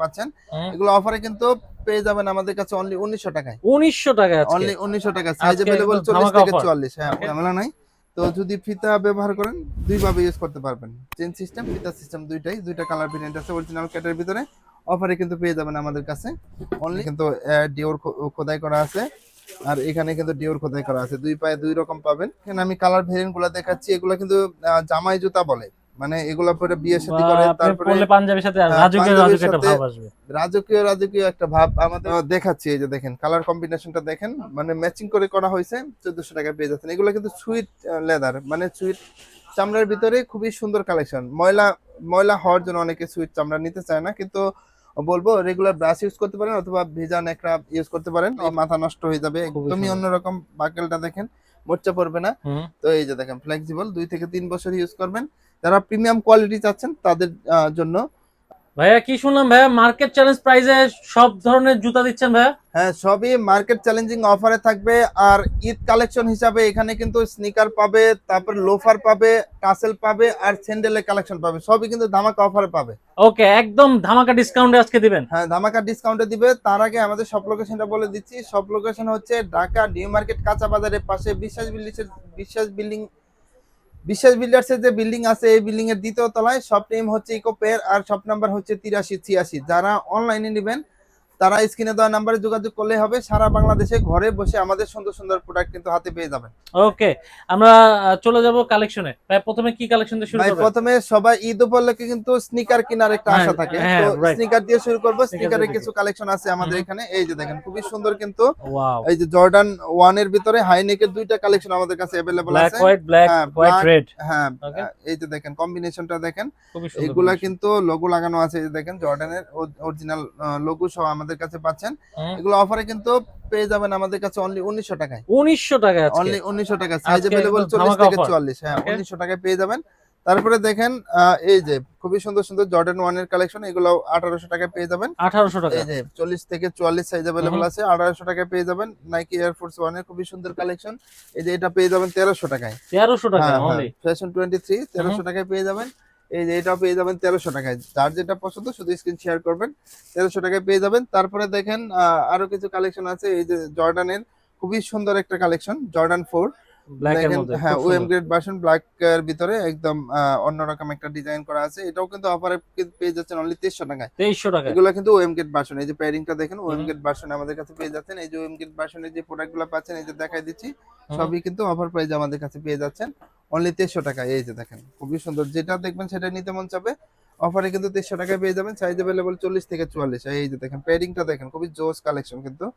পাচ্ছেন। এগুলো অফারে কিন্তু পেয়ে যাবেন আমাদের কাছে অনলি 1900 টাকায়। 1900 টাকায় আজকে, অনলি 1900 টাকা, সাইজ আজকে अवेलेबल একদম 40 ধামাকা থেকে অফার। 44। হ্যাঁ, ওকে, ঝামেলা নাই। তো যদি ফিতা ব্যবহার করেন দুই ভাবে ইউজ করতে পারবেন, চেন সিস্টেম, ফিতা সিস্টেম, দুইটাই, দুইটা কালার ভেরিয়েন্ট আছে অরিজিনাল ক্যাটের ভিতরে। অফারে কিন্তু পেয়ে যাবেন আমাদের কাছে অনলি কিন্তু ডিওর খোদাই করা আছে, আর এখানে কিন্তু ডিওর খোদাই করা আছে, দুই পায়ে দুই রকম পাবেন। এখানে আমি কালার ভেরিয়েন্ট গুলো দেখাচ্ছি, এগুলো কিন্তু জামাই জুতা বলে, মানে এগুলা পরে বিয়ে বা শাদী করে, আপনি তারপরে পরলে পাঞ্জাবির সাথে রাজকীয় পাঞ্জাবির রাজকীয় একটা সাথে ভাব আসবে। রাজকীয় রাজকীয় একটা ভাব আমাদের দেখাচ্ছি। এই যে দেখেন কালার কম্বিনেশনটা দেখেন, মানে ম্যাচিং করে করা হয়েছে। 1400 টাকা পেয়ে যাচ্ছেন। এগুলো কিন্তু সুইট লেদার, মানে সুইট চামড়ার ভিতরে খুবই সুন্দর কালেকশন। ময়লা ময়লা হওয়ার জন্য অনেকে সুইট চামড়া নিতে চায় না, কিন্তু বলবো রেগুলার ব্রাশ ইউজ করতে পারেন অথবা ভেজা ন্যাকড়া ইউজ করতে পারেন, এই মাথা নষ্ট হয়ে যাবে। খুবই একদমই সুন্দর। অন্যরকম, বাকেলটা দেখেন, মোর্চা পড়বে না। হুম। তো এই যে দেখেন ফ্লেক্সিবল, 2 থেকে 3 বছর ইউজ করবেন। যারা প্রিমিয়াম কোয়ালিটি চাচ্ছেন তাদের জন্য। ভাইয়া কি শুনলাম ভাইয়া, মার্কেট চ্যালেঞ্জ প্রাইসে সব ধরনের জুতা দিচ্ছেন ভাইয়া? হ্যাঁ, সবই মার্কেট চ্যালেঞ্জিং অফারে থাকবে। আর ঈদ কালেকশন হিসাবে এখানে কিন্তু স্নিকার পাবে, তারপর লোফার পাবে, টাসেল পাবে, আর স্যান্ডেলের কালেকশন পাবে, সবই কিন্তু ধামাকা অফারে পাবে। ওকে, একদম ধামাকা ডিসকাউন্টে আজকে দিবেন। হ্যাঁ, ধামাকা ডিসকাউন্টে দিবে। তার আগে আমাদের সব লোকেশনটা বলে দিচ্ছি। সব লোকেশন হচ্ছে ঢাকা নিউ মার্কেট কাঁচা বাজারের পাশে বিশ্বাস বিল্ডিং বিশ্বাস বিল্ডার্সের যে বিল্ডিং আছে, এই বিল্ডিং এর দ্বিতীয় তলায়। শপ নেম হচ্ছে ইকোপের, আর শপ নাম্বার হচ্ছে 8386। যারা অনলাইনে নেবেন তারা স্ক্রিনে দেওয়া নাম্বারে যোগাযোগ করলে হবে। সারা বাংলাদেশে ঘরে বসে আমাদের সুন্দর সুন্দর প্রোডাক্ট কিন্তু হাতে পেয়ে যাবেন। ওকে, আমরা চলে যাব কালেকশনে। ভাই প্রথমে কি কালেকশন দিয়ে শুরু ভাই করবেন? প্রথমে সবাই ঈদ উপলক্ষে কিন্তু স্নিকার কেনার একটা হ্যাঁ, আশা থাকে, হ্যাঁ, তো রাইট। স্নিকার দিয়ে শুরু করব। স্নিকার স্নিকারের দিয়ে কিছু কালেকশন আছে আমাদের হুম। এখানে। এই যে দেখেন খুবই সুন্দর কিন্তু, ওয়াও, এই যে জর্ডান 1 এর ভিতরে হাই নেকের দুইটা কালেকশন আমাদের কাছে अवेलेबल ব্ল্যাক আছে। হোয়াইট, ব্ল্যাক হ্যাঁ, হোয়াইট ব্ল্যাক, রেড। হ্যাঁ, ওকে, এই যে দেখেন কম্বিনেশনটা দেখেন। খুবই সুন্দর এগুলা combination। কিন্তু লোগো লাগানো আছে, এই যে দেখেন জর্ডানের অরিজিনাল লোগো সহ আমাদের কাছে পাচ্ছেন। হুম। এগুলো অফারে কিন্তু পেয়ে যাবেন আমাদের কাছে অনলি 1900 টাকায়। 1900 টাকায় আজকে, অনলি 1900 টাকা, সাইজ আজকে अवेलेबल একদম 40 ধামাকা থেকে অফার। 44। হ্যাঁ, ওকে, 1900 টাকায় পেয়ে যাবেন। তারপরে দেখেন এই যে খুবই সুন্দর সুন্দর জর্ডান 1 এর কালেকশন, এগুলো 1800 টাকায় পেয়ে যাবেন। 1800 টাকা। এই যে 40 থেকে 44 সাইজ अवेलेबल হুম। আছে, 1800 টাকায় পেয়ে যাবেন। নাইকি এয়ার ফোর্স 1 এর খুবই সুন্দর কালেকশন, এই যে এটা পেয়ে যাবেন 1300 টাকায়। 1300 টাকা হ্যাঁ, হ্যাঁ, অনলি। ফ্যাশন 23 1300 টাকায় পেয়ে যাবেন। এই যে এটাও পেয়ে যাবেন 1300 টাকায়। যার যেটা পছন্দ শুধু স্ক্রিন শেয়ার করবেন, 1300 টাকায় পেয়ে যাবেন। তারপরে দেখেন আরো কিছু কালেকশন আছে, এই যে জর্ডানের খুবই সুন্দর একটা কালেকশন, জর্ডান 4 ব্ল্যাক এর দেখেন। মধ্যে হ্যাঁ, খুব ওএম সুন্দর। গ্রেড ভার্সন, ব্ল্যাক এর ভিতরে একদম অন্যরকম একটা ডিজাইন করা আছে। এটাও কিন্তু অফারে পেয়ে যাচ্ছেন অনলি 2300 টাকায়। 2300 টাকায়। এগুলো কিন্তু ওএম গেট ভার্সন, এই যে প্যারিংটা দেখেন, ওএম হুম। গেট ভার্সন আমাদের কাছে পেয়ে যাচ্ছেন। এই যে ওএম গেট ভার্সনের যে প্রোডাক্টগুলো পাচ্ছেন, এই যে দেখাই দিচ্ছি, হুম। সবই কিন্তু অফার প্রাইসে আমাদের কাছে পেয়ে যাচ্ছেন অনলি 2300 টাকায়। এই যে দেখেন খুবই সুন্দর, যেটা দেখবেন সেটা নিতে মন চাবে। অফারে কিন্তু 2300 টাকায় পেয়ে যাবেন, সাইজ अवेलेबल 40 থেকে 44। এই যে দেখেন প্যারিংটা দেখেন, খুবই জোস কালেকশন কিন্তু।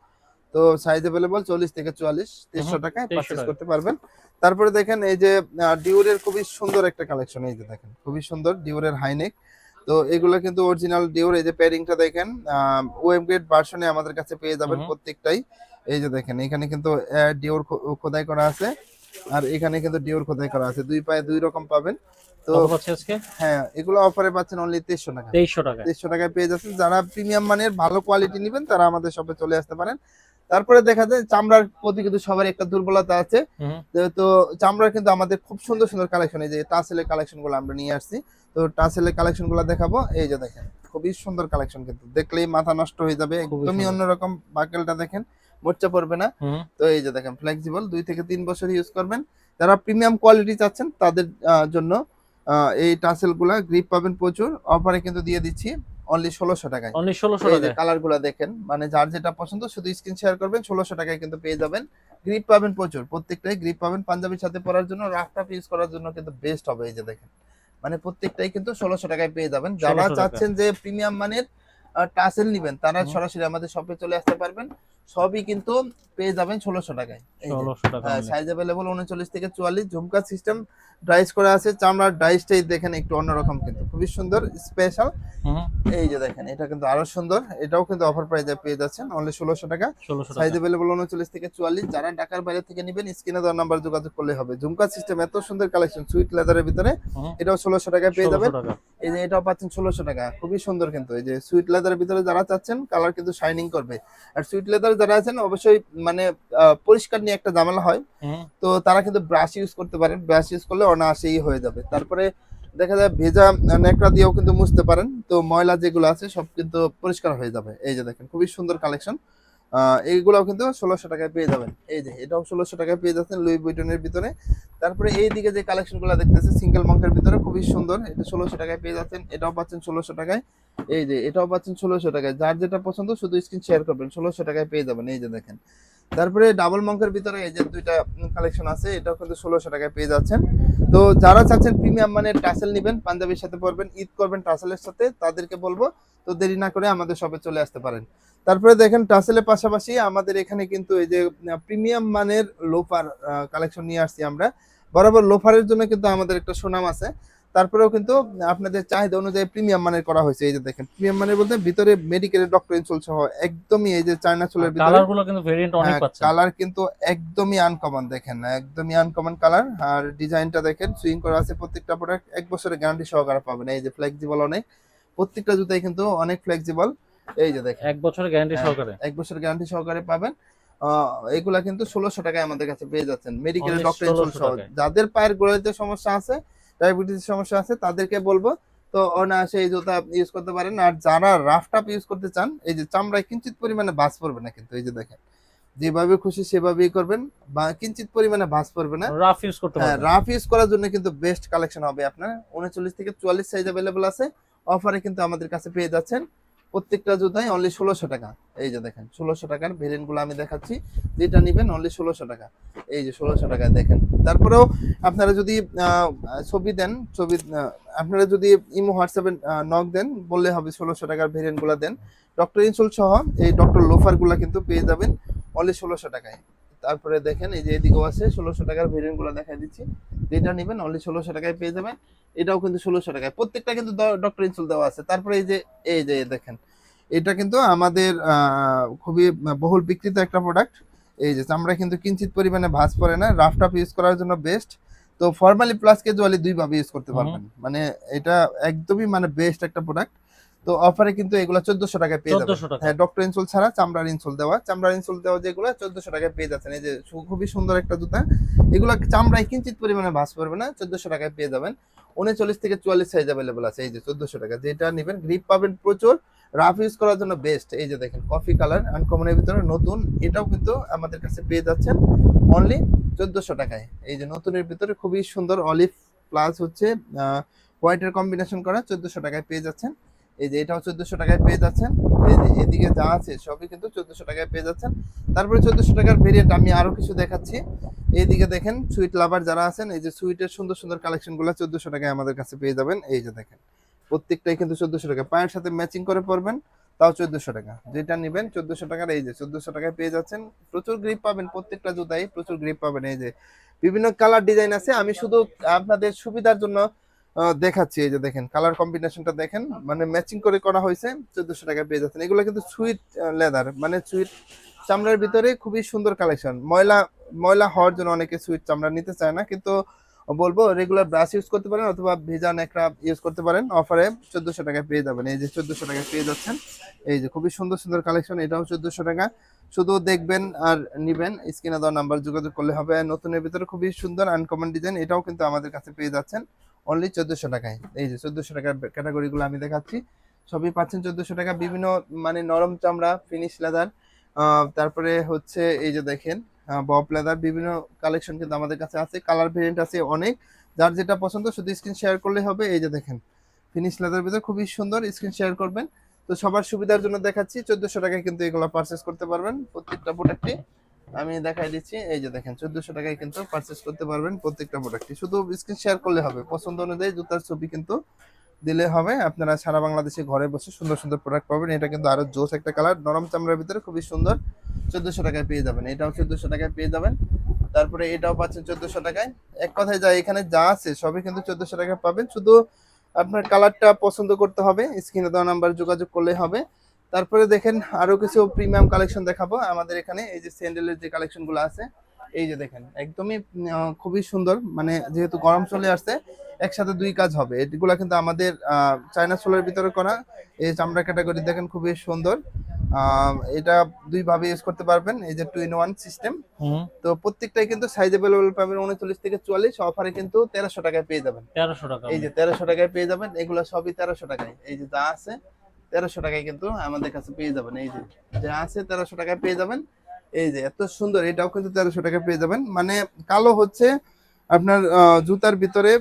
তো সাইজ अवेलेबल 40 থেকে 44, 2300 টাকায় 2300 পারচেজ টাকা। করতে পারবেন। তারপরে দেখেন এই যে ডিওরের খুবই সুন্দর একটা কালেকশন, এই যে দেখেন খুবই সুন্দর ডিওরের হাইনেক। তো এগুলো কিন্তু অরিজিনাল ডিওর। এই যে প্যারিংটা দেখেন, ওএম গ্রেড ভার্সনে আমাদের কাছে পেয়ে যাবেন হুম। প্রত্যেকটাই। এই যে দেখেন এখানে কিন্তু ডিওর খোদাই করা আছে, আর এখানে কিন্তু ডিওর খোদাই করা আছে, দুই পায়ে দুই রকম পাবেন। তো কত পাচ্ছি আজকে? হ্যাঁ, এগুলো অফারে পাচ্ছেন অনলি 2300 টাকা। 2300 টাকায়। 2300 টাকায় পেয়ে যাচ্ছেন। যারা প্রিমিয়াম মানের ভালো কোয়ালিটি নেবেন তারা আমাদের শপে চলে আসতে পারেন। তারপরে দেখা যায় চামড়ার প্রতি কিন্তু সবার একটা দুর্বলতা আছে। হুম। তো চামড়ার কিন্তু আমাদের খুব সুন্দর সুন্দর কালেকশন, এই যে টাসেলের কালেকশন গুলো আমরা নিয়ে আসছি। তো টাসেলের কালেকশন গুলো দেখাবো। এই যে দেখেন খুবই সুন্দর কালেকশন, কিন্তু দেখলেই মাথা নষ্ট হয়ে যাবে। খুবই একদমই সুন্দর। অন্যরকম, বাকেলটা দেখেন, মোর্চা পড়বে না। হুম। তো এই যে দেখেন ফ্লেক্সিবল, 2 থেকে 3 বছর ইউজ করবেন। যারা প্রিমিয়াম কোয়ালিটি চাচ্ছেন তাদের জন্য এই টাসেল গুলা গ্রিপ পাবেন প্রচুর। অফারে কিন্তু দিয়ে দিচ্ছি অনলি 1600 টাকায়। অনলি 1600 এই যে টাকায়। কালার গুলা দেখেন, মানে যার যেটা পছন্দ শুধু স্ক্রিন শেয়ার করবেন, 1600 টাকায় কিন্তু পেয়ে যাবেন। গ্রিপ পাবেন প্রচুর, প্রত্যেকটাই গ্রিপ পাবেন। পাঞ্জাবির সাথে পরার জন্য, রাফ টাফ ইউজ করার জন্য কিন্তু বেস্ট হবে। এই যে দেখেন, মানে প্রত্যেকটাই কিন্তু 1600 টাকায় পেয়ে যাবেন। যারা 1600 টাকা। চাচ্ছেন যে প্রিমিয়াম মানের টাসেল নিবেন তারা হুম। সরাসরি আমাদের শপে চলে আসতে পারবেন। সবই কিন্তু পেয়ে যাবেন 1600 টাকায়। এই যে 1600 টাকা অনলি। সাইজ अवेलेबल 39 থেকে 44। ঝুমকা সিস্টেম ডাইস করা আছে, চামড়ার ডাইসটাই দেখেন একটু অন্যরকম, কিন্তু খুবই সুন্দর স্পেশাল। হুম। এই যে দেখেন এটা কিন্তু আরো সুন্দর, এটাও কিন্তু অফার প্রাইসে পেয়ে যাচ্ছেন অনলি 1600 টাকা। 1600 সাইজ টাকা। अवेलेबल 39 থেকে 44। যারা ঢাকার বাইরে থেকে নেবেন স্ক্রিনে দেওয়া নাম্বার যোগাযোগ করলে হবে। ঝুমকা সিস্টেম এত সুন্দর কালেকশন সুইট লেদারের ভিতরে, হুম। এটাও 1600 টাকায় পেয়ে 1600 যাবেন। টাকা। এই যে এটাও পাচ্ছেন 1600 টাকা, খুবই সুন্দর কিন্তু। এই যে সুইট লেদারের ভিতরে যারা চাচ্ছেন, কালার কিন্তু শাইনিং করবে। আর সুইট লেদার যারা আছেন অবশ্যই মানে পরিষ্কার নিয়ে একটা ঝামেলা হয়, হুম। তো তারা কিন্তু ব্রাশ ইউজ করতে পারেন। ব্রাশ ইউজ করলে অনায়াসেই হয়ে যাবে। তারপরে দেখা যায় ভেজা ন্যাকড়া দিয়েও কিন্তু মুছতে পারেন, তো ময়লা যেগুলো আছে সব কিন্তু পরিষ্কার হয়ে যাবে। এই যে দেখেন খুবই সুন্দর কালেকশন, এইগুলাও কিন্তু 1600 টাকায় পেয়ে যাবেন। এই যে এটাও 1600 টাকায় পেয়ে যাচ্ছেন লুই বুইটনের ভিতরে। তারপরে এইদিকে যে কালেকশন গুলো দেখতেছে সিঙ্গেল মঙ্কের ভিতরে খুবই সুন্দর, এটা 1600 টাকায় পেয়ে যাচ্ছেন। এটাও পাচ্ছেন 1600 টাকায়। এই যে এটাও পাচ্ছেন 1600 টাকায়। যার যেটা পছন্দ শুধু স্ক্রিন শেয়ার করবেন, 1600 টাকায় পেয়ে যাবেন। এই যে দেখেন। তারপরে ডাবল মঙ্কের ভিতরে এই যে দুইটা কালেকশন আছে, এটাও কিন্তু 1600 টাকায় পেয়ে যাচ্ছেন। তো যারা চাচ্ছেন প্রিমিয়াম মানের টাসেল নেবেন, পাঞ্জাবির সাথে পরবেন, ঈদ করবেন টাসেলের সাথে, তাদেরকে বলবো তো দেরি না করে আমাদের শপে চলে আসতে পারেন। তারপরে দেখেন টাসেলের পাশাপাশি আমাদের এখানে কিন্তু এই যে প্রিমিয়াম মানের লোফার কালেকশন নিয়ে আসছি আমরা। বরাবর লোফারের জন্য কিন্তু আমাদের একটা সুনাম আছে। তারপরেও কিন্তু আপনাদের চাহিদা অনুযায়ী প্রিমিয়াম মানের করা হয়েছে। এই যে দেখেন প্রিমিয়াম মানের বলতে ভিতরে মেডিকেলের ডক্টর ইনসোল সহ একদমই এই যে চায়না চুলের ভিতরে কালার গুলো কিন্তু ভেরিয়েন্ট অনেক পাচ্ছেন। কালার কিন্তু একদমই আনকমন, দেখেন একদমই আনকমন কালার। আর ডিজাইনটা দেখেন সুইং করা আছে, প্রত্যেকটা প্রোডাক্ট 1 বছরের গ্যারান্টি সহকারে পাবেন। এই যে ফ্লেক্সিবল অনেক, প্রত্যেকটা জুতাই কিন্তু অনেক ফ্লেক্সিবল। এই যে দেখেন 1 বছরের গ্যারান্টি সহকারে, 1 বছরের গ্যারান্টি সহকারে পাবেন। এগুলা কিন্তু 1600 টাকায় আমাদের কাছে পেয়ে যাচ্ছেন মেডিকেলের Only ডক্টর ইনসোল 1600 সহ। টাকায়। যাদের পায়ের গোড়ালিতে সমস্যা আছে, ডায়াবেটিস সমস্যা আছে, তাদেরকে বলবো তো অনায়াসে এই জুতা ইউজ করতে পারেন। আর যারা রাফ টাপ ইউজ করতে চান, এই যে চামড়ায় কিঞ্চিত পরিমাণে ভাঁজ পড়বে না কিন্তু, এই যে দেখেন যেভাবে খুশি সেভাবেই করবেন, বা কিঞ্চিত পরিমাণে ভাঁজ পড়বে না। রাফ ইউজ করতে হ্যাঁ, পারবেন। রাফ ইউজ করার জন্য কিন্তু বেস্ট কালেকশন হবে আপনার। 39 থেকে 44 সাইজ अवेलेबल আছে। অফারে কিন্তু আমাদের কাছে পেয়ে যাচ্ছেন প্রত্যেকটা জুতাই অনলি 1600 টাকা। এই যে দেখেন 1600 টাকার ভেরিয়েন্ট গুলো আমি দেখাচ্ছি, যেটা নেবেন অনলি 1600 টাকা। এই যে 1600 টাকায় দেখেন। তারপরেও আপনারা যদি ছবি দেন, আপনারা যদি ইমো হোয়াটসঅ্যাপে নক দেন, বললে হবে 1600 টাকার ভেরিয়েন্ট গুলো দেন। ডক্টর ইনসোল সহ এই ডক্টর লোফার গুলা কিন্তু পেয়ে যাবেন অনলি 1600 টাকায়। তারপরে দেখেন এই যে এদিকেও আছে 1600 টাকার ভেরিয়েন্ট গুলো দেখাই দিচ্ছি, যেটা নেবেন অনলি 1600 টাকায় পেয়ে যাবেন। এটাও কিন্তু 1600 টাকায়, প্রত্যেকটা কিন্তু ডক্টর ইনসোল দেওয়া আছে। তারপরে এই যে দেখেন এটা কিন্তু আমাদের খুবই বহুল বিক্রিত একটা প্রোডাক্ট। এই যে চামড়া কিন্তু কিঞ্চিত পরিমাণে ভাঁজ পড়ে না, রাফ টাফ ইউজ করার জন্য বেস্ট। তো ফর্মালি প্লাস ক্যাজুয়ালি দুই ভাবে ইউজ করতে পারবেন, মানে এটা একদমই মানে বেস্ট একটা প্রোডাক্ট। তো অফারে কিন্তু এগুলা 1400 টাকায় পেয়ে যাবেন। 1400 টাকা। হ্যাঁ, ডক্টর ইনসোল ছাড়া চামড়ার ইনসোল দেওয়া যেগুলো 1400 টাকায় পেয়ে যাচ্ছেন। এই যে খুবই সুন্দর একটা জুতা, এগুলা চামড়ায় কিঞ্চিত পরিমাণে ভাঁজ পড়বে না, 1400 টাকায় পেয়ে যাবেন। 39 থেকে 44 সাইজ अवेलेबल আছে। এই যে 1400 টাকা, যেটা নেবেন গ্রিপ পাবেন প্রচুর, রাফ ইউজ করার জন্য বেস্ট। এই যে দেখেন কফি কালার আনকমনের ভিতরে নতুন, এটাও কিন্তু আমাদের কাছে পেয়ে যাচ্ছেন অনলি 1400 টাকায়। এই যে নতুনের ভিতরে খুবই সুন্দর অলিভ প্লাস হচ্ছে হোয়াইটের কম্বিনেশন করা 1400 টাকায় পেয়ে যাচ্ছেন। এই যে এটাও 1400 টাকায় পেয়ে যাচ্ছেন। এই যে এদিকে যা আছে সবই কিন্তু 1400 টাকায় পেয়ে যাচ্ছেন। তারপরে 1400 টাকার ভেরিয়েন্ট আমি আরো কিছু দেখাচ্ছি। এইদিকে দেখেন সুইট লাভার যারা আছেন, এই যে সুইটের সুন্দর সুন্দর কালেকশন গুলো 1400 টাকায় আমাদের কাছে পেয়ে যাবেন। এই যে দেখেন প্রত্যেকটাই কিন্তু 1400 টাকা, পায়ের সাথে ম্যাচিং করে পরবেন, তাও 1400 টাকা। যেটা নেবেন 1400 টাকার, এই যে 1400 টাকায় পেয়ে যাচ্ছেন। প্রচুর গ্রিপ পাবেন, প্রত্যেকটা জুতাই প্রচুর গ্রিপ পাবেন। এই যে বিভিন্ন কালার ডিজাইন আছে, আমি শুধু আপনাদের সুবিধার জন্য দেখাচ্ছি। এই যে দেখেন কালার কম্বিনেশনটা দেখেন, মানে ম্যাচিং করে করা হয়েছে, 1400 টাকায় পেয়ে যাচ্ছেন। এগুলো কিন্তু সুইট লেদার, মানে সুইট চামড়ার ভিতরে খুবই সুন্দর কালেকশন। ময়লা ময়লা হওয়ার জন্য অনেকে সুইট চামড়া নিতে চায় না, কিন্তু বলবো রেগুলার ব্রাশ ইউজ করতে পারেন অথবা ভেজা ন্যাকড়া ইউজ করতে পারেন। অফারে 1400 টাকায় পেয়ে যাবেন। এই যে 1400 টাকায় পেয়ে যাচ্ছেন। এই যে খুবই সুন্দর সুন্দর কালেকশন, এটাও 1400 টাকা। শুধু দেখবেন আর নিবেন, স্ক্রিনে দেওয়া নাম্বার যোগাযোগ করলে হবে। নতুনের ভিতরে খুবই সুন্দর আনকমন ডিজাইন, এটাও কিন্তু আমাদের কাছে পেয়ে যাচ্ছেন অনলি 1400 টাকায়। এই যে 1400 টাকার ক্যাটাগরিগুলো আমি দেখাচ্ছি, সবই পাচ্ছেন 1400 টাকা। বিভিন্ন মানে নরম চামড়া, ফিনিশ লেদার, তারপরে হচ্ছে এই যে দেখেন বব লেদার, বিভিন্ন কালেকশন কিন্তু আমাদের কাছে আছে। কালার ভেরিয়েন্ট আছে অনেক, যার যেটা পছন্দ শুধু স্ক্রিন শেয়ার করলে হবে। এই যে দেখেন ফিনিশ লেদার ভিতরে খুবই সুন্দর, স্ক্রিন শেয়ার করবেন। তো সবার সুবিধার জন্য দেখাচ্ছি 1400 টাকায় কিন্তু এগুলো পারচেস করতে পারবেন প্রত্যেকটা প্রোডাক্টে। আমি দেখাই দিচ্ছি, এই যে দেখেন 1400 টাকায় কিন্তু পারচেস করতে পারবেন প্রত্যেকটা প্রোডাক্টে, শুধু স্ক্রিন শেয়ার করলে হবে। পছন্দ অনুযায়ী জুতার ছবি কিন্তু দিলে হবে, আপনারা সারা বাংলাদেশে ঘরে বসে সুন্দর সুন্দর প্রোডাক্ট পাবেন। এটা কিন্তু আরো জোস একটা কালার, নরম চামড়ার ভিতরে খুবই সুন্দর, 1400 টাকায় পেয়ে যাবেন। এটাও 1400 টাকায় পেয়ে যাবেন। তারপরে এটাও পাচ্ছেন 1400 টাকায়। এক কথায় যা এখানে যা আছে সবই কিন্তু 1400 টাকায় পাবেন, শুধু আপনার কালারটা পছন্দ করতে হবে, স্ক্রিনে দেওয়া নাম্বার যোগাযোগ করলে হবে। তারপরে দেখেন আরো কিছু প্রিমিয়াম কালেকশন দেখাবো আমাদের এখানে। এই যে স্যান্ডেলের যে কালেকশন গুলো আছে, এই যে দেখেন একদমই খুবই সুন্দর, মানে যেহেতু গরম চলে আসছে একসাথে দুই কাজ হবে। এগুলা কিন্তু আমাদের চায়না সোলের ভিতরে করা, এই চামড়া ক্যাটাগরি দেখেন খুবই সুন্দর। এটা দুই ভাবে ইউজ করতে পারবেন, এই যে 2 in 1 সিস্টেম। হুম। তো প্রত্যেকটাই কিন্তু সাইজ अवेलेबल পাবেন 39 থেকে 44, অফারে কিন্তু 1300 টাকায় পেয়ে যাবেন। 1300 টাকা এই যে 1300 টাকায় পেয়ে যাবেন, এগুলো সবই 1300 টাকায়, এই যে যা আছে 1300 টাকায় কিন্তু আমাদের কাছে পেয়ে যাবেন। এই যে যা আছে 1300 টাকায় পেয়ে যাবেন। এই যে এত সুন্দর, এটাও কিন্তু 1300 টাকায় পেয়ে যাবেন। মানে কালো হচ্ছে আপনার জুতার ভিতরে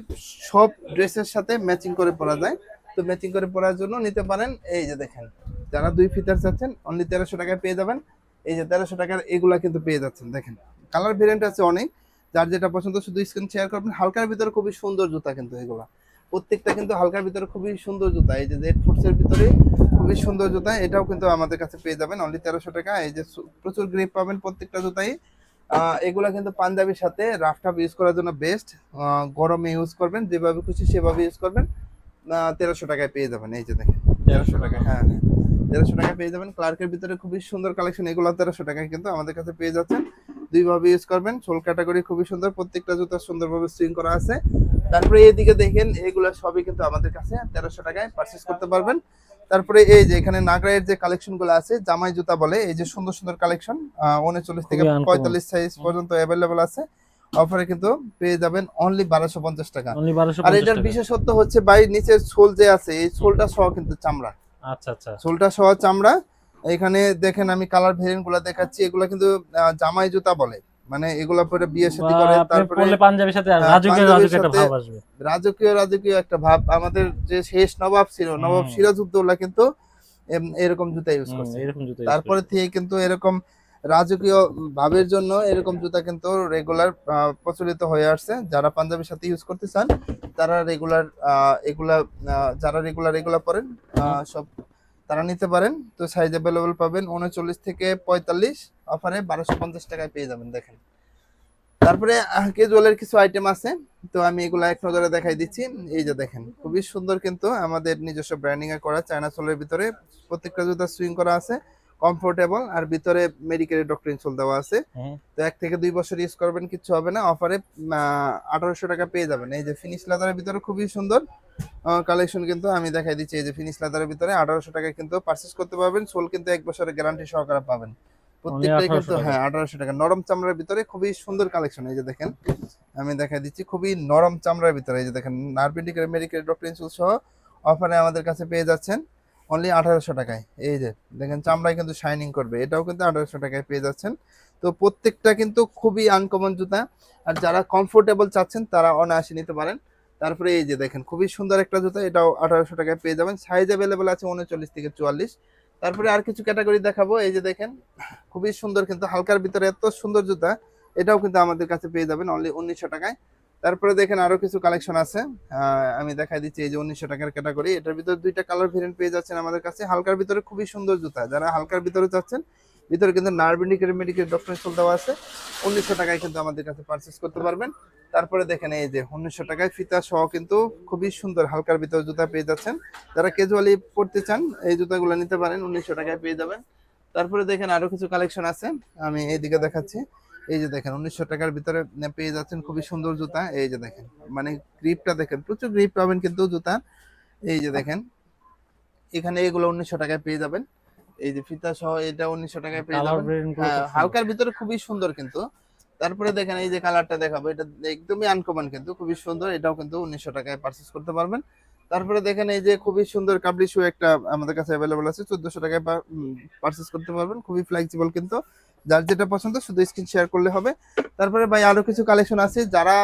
সব ড্রেসের সাথে ম্যাচিং করে পরা যায়। তো ম্যাচিং করে পরার জন্য নিতে পারেন। এই যে দেখেন, যারা 2 ফিতার চাচ্ছেন অনলি 1300 টাকায় পেয়ে যাবেন। এই যে 1300 টাকার এগুলা কিন্তু পেয়ে যাচ্ছেন। দেখেন কালার ভেরিয়েন্ট আছে অনেক, যার যেটা পছন্দ শুধু স্ক্রিন শেয়ার করবেন। হালকার ভিতরে খুবই সুন্দর জুতা কিন্তু এগুলা, প্রত্যেকটা কিন্তু হালকার ভিতরে খুবই সুন্দর জুতা। এই যে জেড ফুডস এর ভিতরে খুবই সুন্দর জুতা, এটাও কিন্তু আমাদের কাছে পেয়ে যাবেন অনলি 1300 টাকা। এই যে প্রচুর গ্রিপ পাবেন প্রত্যেকটা জুতাই। এগুলা কিন্তু পাঞ্জাবির সাথে রাফ টাফ ইউজ করার জন্য বেস্ট। গরমে ইউজ করবেন, যেভাবে খুশি সেভাবে ইউজ করবেন। 1300 টাকায় পেয়ে যাবেন। এই যে দেখেন 1300 টাকা, হ্যাঁ হ্যাঁ 1300 টাকায় পেয়ে যাবেন। ক্লার্কের ভিতরে খুবই সুন্দর কালেকশন, এগুলো 1300 টাকায় কিন্তু আমাদের কাছে পেয়ে যাচ্ছেন। দুই ভাবে ইউজ করবেন, সোল ক্যাটাগরি খুবই সুন্দর, প্রত্যেকটা জুতা সুন্দরভাবে সুইং করা আছে। তারপরে এইদিকে দেখেন, এগুলো সবই কিন্তু আমাদের কাছে 1300 টাকায় পারচেজ করতে পারবেন। তারপরে এই যে এখানে নাগরাইয়ের যে কালেকশন গুলো আছে, জামাই জুতা বলে, এই যে সুন্দর সুন্দর কালেকশন 39 থেকে খুবই uncommon। 45 সাইজ পর্যন্ত অ্যাভেলেবল আছে। অফারে কিন্তু পেয়ে যাবেন অনলি 1250 টাকা। অনলি আর 1250 এটার টাকা। বিশেষত্ব হচ্ছে ভাই, নিচের সোল যে আছে এই সোলটা সহ কিন্তু চামড়া, আচ্ছা আচ্ছা। সোলটা সহ চামড়া। এখানে দেখেন আমি কালার ভেরিয়েন্ট গুলা দেখাচ্ছি, এগুলা কিন্তু জামাই জুতা বলে। মানে এগুলা পরে বিয়ে শাদী বা করে, আপনি তারপরে পরলে পাঞ্জাবির সাথে হ্যাঁ, রাজকীয় পাঞ্জাবির রাজকীয় একটা সাথে ভাব আসবে। রাজকীয় রাজকীয় একটা ভাব। আমাদের যে শেষ নবাব ছিল, নবাব হুম। সিরাজউদ্দৌলা কিন্তু এরকম জুতা ইউজ করছে। এরকম জুতো use তারপরে করছে। থেকে কিন্তু এরকম রাজকীয় ভাবের জন্য এরকম জুতা কিন্তু রেগুলার প্রচলিত হয়ে আসছে। যারা পাঞ্জাবির সাথে ইউজ করতে চান তারা রেগুলার এগুলা যারা রেগুলার এগুলা পরেন সব তারা নিতে পারেন। তো সাইজ অ্যাভেলেবল পাবেন 39 থেকে 45, অফারে 1250 টাকায় পেয়ে যাবেন। দেখেন তারপরে কেজুয়ালের কিছু আইটেম আছে, তো আমি এগুলা এক নজরে দেখাই দিচ্ছি। এই যে দেখেন খুবই সুন্দর কিন্তু আমাদের নিজস্ব ব্র্যান্ডিং এ করা চায়না সোলের ভিতরে প্রত্যেকটা জুতা সুইং করা আছে, কমফোর্টেবল, আর ভিতরে মেডিকেল ডক্টর ইনসোল দেওয়া আছে। হুম। তো 1 থেকে 2 বছর ইউজ করবেন, কিছু হবে না। অফারে 1800 টাকা পেয়ে যাবেন। এই যে ফিনিশ লেদারের ভিতরে খুবই সুন্দর কালেকশন কিন্তু আমি দেখাই দিচ্ছি। এই যে ফিনিশ লেদারের ভিতরে 1800 টাকায় কিন্তু পারচেজ করতে পারবেন। সোল কিন্তু 1 বছরের গ্যারান্টি সহকারে পাবেন অনলি প্রত্যেকটাই 1800 কিন্তু। টাকা। হ্যাঁ 1800 টাকা। নরম চামড়ার ভিতরে খুবই সুন্দর কালেকশন। এই যে দেখেন আমি দেখাই দিচ্ছি, খুবই নরম চামড়ার ভিতরে। এই যে দেখেন নার্ভেন্ডিকের মেডিকেল ডক্টর ইনসুল সহ অফারে আমাদের কাছে পেয়ে যাচ্ছেন অনলি 1800 টাকায়। এই যে দেখেন চামড়ায় কিন্তু শাইনিং করবে, এটাও কিন্তু 1800 টাকায় পেয়ে যাচ্ছেন। তো প্রত্যেকটা কিন্তু খুবই আনকমন জুতা, আর যারা কমফোর্টেবল চাচ্ছেন তারা অনায়াসে নিতে পারেন। তারপরে এই যে দেখেন খুবই সুন্দর একটা জুতা, এটাও 1800 টাকায় পেয়ে যাবেন। সাইজ অ্যাভেলেবল আছে 39 থেকে 44। তারপরে আর কিছু ক্যাটাগরি দেখাবো। এই যে দেখেন খুবই সুন্দর কিন্তু হালকার ভিতরে এত সুন্দর জুতা, এটাও কিন্তু আমাদের কাছে পেয়ে যাবেন অনলি 1900 টাকায়। তারপরে দেখেন আরো কিছু কালেকশন আছে, আমি দেখাই দিচ্ছি। এই যে 1900 টাকার ক্যাটাগরি, এটার ভিতরে দুইটা কালার ভেরিয়েন্ট পেয়ে যাচ্ছেন আমাদের কাছে। হালকার ভিতরে খুবই সুন্দর জুতা, যারা হালকার ভিতরে চাচ্ছেন, ভিতরে কিন্তু নার্ভেন্ডিকের মেডিকেল ডক্টর ইনসোল দেওয়া আছে। 1900 টাকায় কিন্তু আমাদের কাছে পারচেস করতে পারবেন। তারপরে দেখেন এই যে 1900 টাকায় ফিতা সহ কিন্তু খুবই সুন্দর হালকার ভিতরে জুতা পেয়ে যাচ্ছেন। যারা ক্যাজুয়ালি পড়তে চান এই জুতাগুলো নিতে পারেন, 1900 টাকায় পেয়ে যাবেন। তারপরে দেখেন আরো কিছু কালেকশন আছে, আমি এইদিকে দেখাচ্ছি। এই যে দেখেন 1900 টাকার ভিতরে পেয়ে যাচ্ছেন খুবই সুন্দর জুতা। এই যে দেখেন মানে গ্রিপটা দেখেন, প্রচুর গ্রিপ পাবেন কিন্তু জুতা। এই যে দেখেন এখানে এগুলো 1900 টাকায় পেয়ে যাবেন। এই যে ফিতা সহ এটা 1900 টাকায় পেয়ে কালার যাবেন। ভেরিয়েন্ট গুলো হ্যাঁ খুব সুন্দর। হালকার ভিতরে খুবই সুন্দর কিন্তু। তারপরে দেখেন এই যে কালারটা দেখাবো, এটা একদমই আনকমন কিন্তু খুবই সুন্দর, এটাও কিন্তু 1900 টাকায় পারচেজ করতে পারবেন। তারপরে দেখেন এই যে খুবই সুন্দর কাবলি শু একটা আমাদের কাছে অ্যাভেলেবল আছে, 1400 টাকায় পারচেজ করতে পারবেন। খুবই ফ্লেক্সিবল কিন্তু, যার যেটা পছন্দ শুধু স্ক্রিন শেয়ার করলে হবে। তারপরে ভাই আরো কিছু কালেকশন আছে, যারা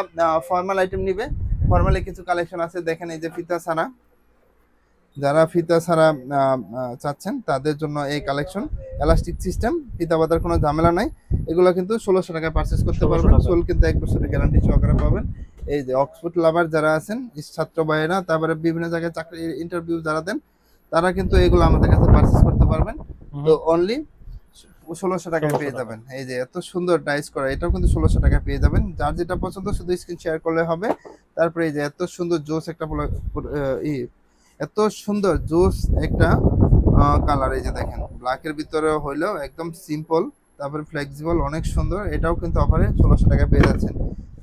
ফর্মাল আইটেম নিবে, ফর্মালি কিছু কালেকশন আছে। দেখেন এই যে ফিতা ছাড়া, যারা ফিতা ছাড়া চাচ্ছেন তাদের জন্য এই কালেকশন, এলাস্টিক সিস্টেম, ফিতা বাঁধার কোনো ঝামেলা নাই। এগুলো কিন্তু 1600 টাকায় পারচেজ করতে 1600 পারবেন। টাকা। সোল কিন্তু 1 বছরের গ্যারান্টি সহকারে পাবেন। এই যে অক্সফোর্ড লাভার যারা আছেন, ছাত্র ভাইয়েরা, তারপরে বিভিন্ন জায়গায় চাকরি ইন্টারভিউ যারা দেন, তারা কিন্তু এগুলো আমাদের কাছে পারচেজ করতে পারবেন। তো অনলি 1600 টাকায় 1600 পেয়ে টাকা। যাবেন। এই যে এত সুন্দর ডাইস করা, এটাও কিন্তু 1600 টাকায় পেয়ে যাবেন। যার যেটা পছন্দ শুধু স্ক্রিন শেয়ার করলে হবে। তারপরে এই যে এত সুন্দর জোস একটা এত সুন্দর জোস একটা কালার। এই যে দেখেন ব্ল্যাকের ভিতরে হইলেও একদম সিম্পল, তারপরে ফ্লেক্সিবল, অনেক সুন্দর। এটাও কিন্তু অফারে 1600 টাকায় পেয়ে যাচ্ছেন।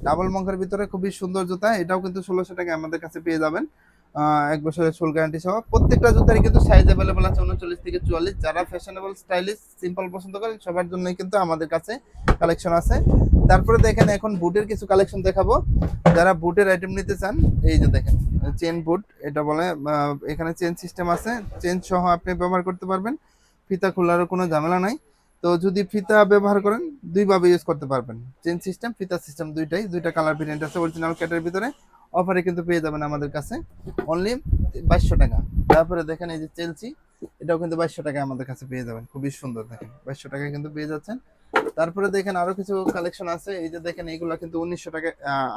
ডাবল মঙ্কের ভিতরে খুবই সুন্দর জুতা, এটাও কিন্তু 1600 টাকায় আমাদের কাছে পেয়ে যাবেন। 1 বছরের ফুল গ্যারান্টি সহ। প্রত্যেকটা জুতারই কিন্তু সাইজ অ্যাভেলেবল আছে 39 থেকে 44। যারা ফ্যাশনেবল স্টাইলিশ সিম্পল পছন্দ করেন সবার জন্যই কিন্তু আমাদের কাছে কালেকশন আছে। তারপরে দেখেন এখন বুটের কিছু কালেকশন দেখাবো। যারা বুটের আইটেম নিতে চান, এই যে দেখেন চেন বুট এটা বলে, এখানে চেন সিস্টেম আছে, চেন সহ আপনি ব্যবহার করতে পারবেন, ফিতা খোলারও কোনো ঝামেলা নাই। তো যদি ফিতা ব্যবহার করেন দুইভাবে ইউজ করতে পারবেন, চেন সিস্টেম ফিতা সিস্টেম দুইটাই, দুইটা কালার ভেরিয়েন্ট আছে অরিজিনাল ক্যাটের ভিতরে। অফারে কিন্তু পেয়ে যাবেন আমাদের কাছে অনলি 2200 টাকা। তারপরে দেখেন এই যে চেলসি, এটাও কিন্তু 2200 টাকায় আমাদের কাছে পেয়ে যাবেন, খুবই সুন্দর, দেখেন 2200 টাকায় কিন্তু পেয়ে যাচ্ছেন। তারপরে দেখেন আরো কিছু কালেকশন আছে, এই যে দেখেন এইগুলা কিন্তু 1900 টাকা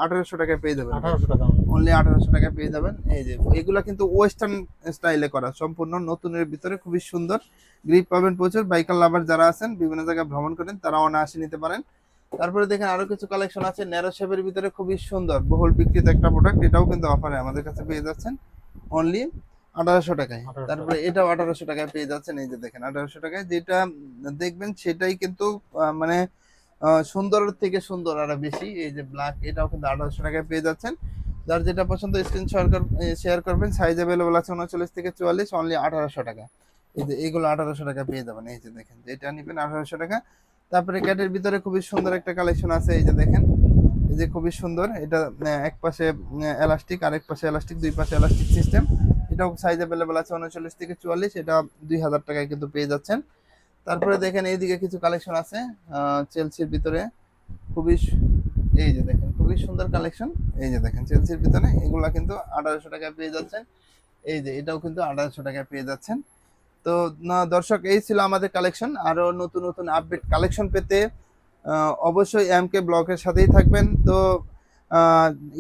1800 টাকায় পেয়ে যাবেন, 1800 টাকা। অনলি 1800 টাকায় পেয়ে যাবেন। এই যে এগুলা কিন্তু ওয়েস্টার্ন স্টাইলে করা, সম্পূর্ণ নতুনের ভিতরে, খুবই সুন্দর, গ্রিপ পাবেন প্রচুর। বাইকার লাভার যারা আছেন, বিভিন্ন জায়গায় ভ্রমণ করেন, তারা অনায়াসে নিতে পারেন। তারপরে দেখেন আরো কিছু কালেকশন আছে ন্যারো শেপের ভিতরে, খুবই সুন্দর, বহুল বিক্রিত একটা প্রোডাক্ট, এটাও কিন্তু অফারে আমাদের কাছে পেয়ে যাচ্ছেন অনলি 1800 টাকায়। 1800 তারপরে এটাও 1800 টাকায় পেয়ে যাচ্ছেন, এই যে দেখেন 1800 টাকায় যেটা দেখবেন সেটাই কিন্তু মানে সুন্দরের থেকে সুন্দর আরো বেশি। এই যে ব্ল্যাক, এটাও কিন্তু 1800 টাকায় পেয়ে যাচ্ছেন। যার যেটা পছন্দ স্ক্রিন শেয়ার করবেন। সাইজ অ্যাভেলেবল আছে 39 থেকে 44, অনলি 1800 টাকা। এই যে এইগুলো 1800 টাকা পেয়ে যাবেন, এই যে দেখেন যেটা নেবেন 1800 টাকা। তারপরে ক্যাটের ভিতরে খুবই সুন্দর একটা কালেকশন আছে, এই যে দেখেন, এই যে খুবই সুন্দর, এটা এক পাশে এলাস্টিক, আরেক পাশে এলাস্টিক, দুই পাশে এলাস্টিক সিস্টেম। এটাও সাইজ অ্যাভেলেবল আছে 39 থেকে 44, এটা 2000 টাকায় কিন্তু পেয়ে যাচ্ছেন। তারপরে দেখেন এইদিকে কিছু কালেকশন আছে চেলসির ভিতরে, খুবই এই যে দেখেন খুবই সুন্দর কালেকশন। এই যে দেখেন চেলসির ভিতরে এগুলা কিন্তু 1800 টাকায় পেয়ে যাচ্ছেন। এই যে এটাও কিন্তু 1800 টাকায় পেয়ে যাচ্ছেন। তো দর্শক, এই ছিল আমাদের কালেকশন। আরো নতুন নতুন আপডেট কালেকশন পেতে অবশ্যই এমকে ব্লগের সাথেই থাকবেন। তো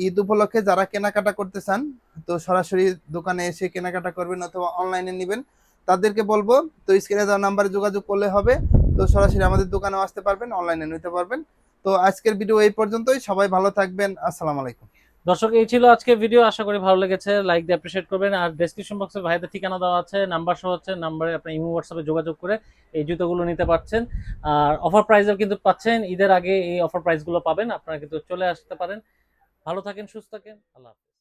ঈদ উপলক্ষে যারা কেনাকাটা করতে চান, তো সরাসরি দোকানে এসে কেনাকাটা করবেন অথবা অনলাইনে নেবেন, তাদেরকে বলবো তো স্ক্রিনে দেওয়া নাম্বারে যোগাযোগ করলে হবে। তো সরাসরি আমাদের দোকানেও আসতে পারবেন, অনলাইনে নিতে পারবেন। তো আজকের ভিডিও এই পর্যন্তই, সবাই ভালো থাকবেন, আসসালামু আলাইকুম। দর্শক, এই ছিল আজকে ভিডিও, আশা করি ভালো লেগেছে, লাইক দিয়ে অ্যাপ্রিশিয়েট করবেন। আর ডেসক্রিপশন বক্সে ভাইদের ঠিকানা দেওয়া আছে, নাম্বার সহ হচ্ছে, নাম্বারে আপনি ইমো হোয়াটসঅ্যাপে যোগাযোগ করে এই জুতোগুলো নিতে পারছেন। আর অফার প্রাইসেও কিন্তু পাচ্ছেন, ঈদের আগে এই অফার প্রাইসগুলো পাবেন, আপনারা কিন্তু চলে আসতে পারেন। ভালো থাকেন, সুস্থ থাকেন, আল্লাহ হাফেজ।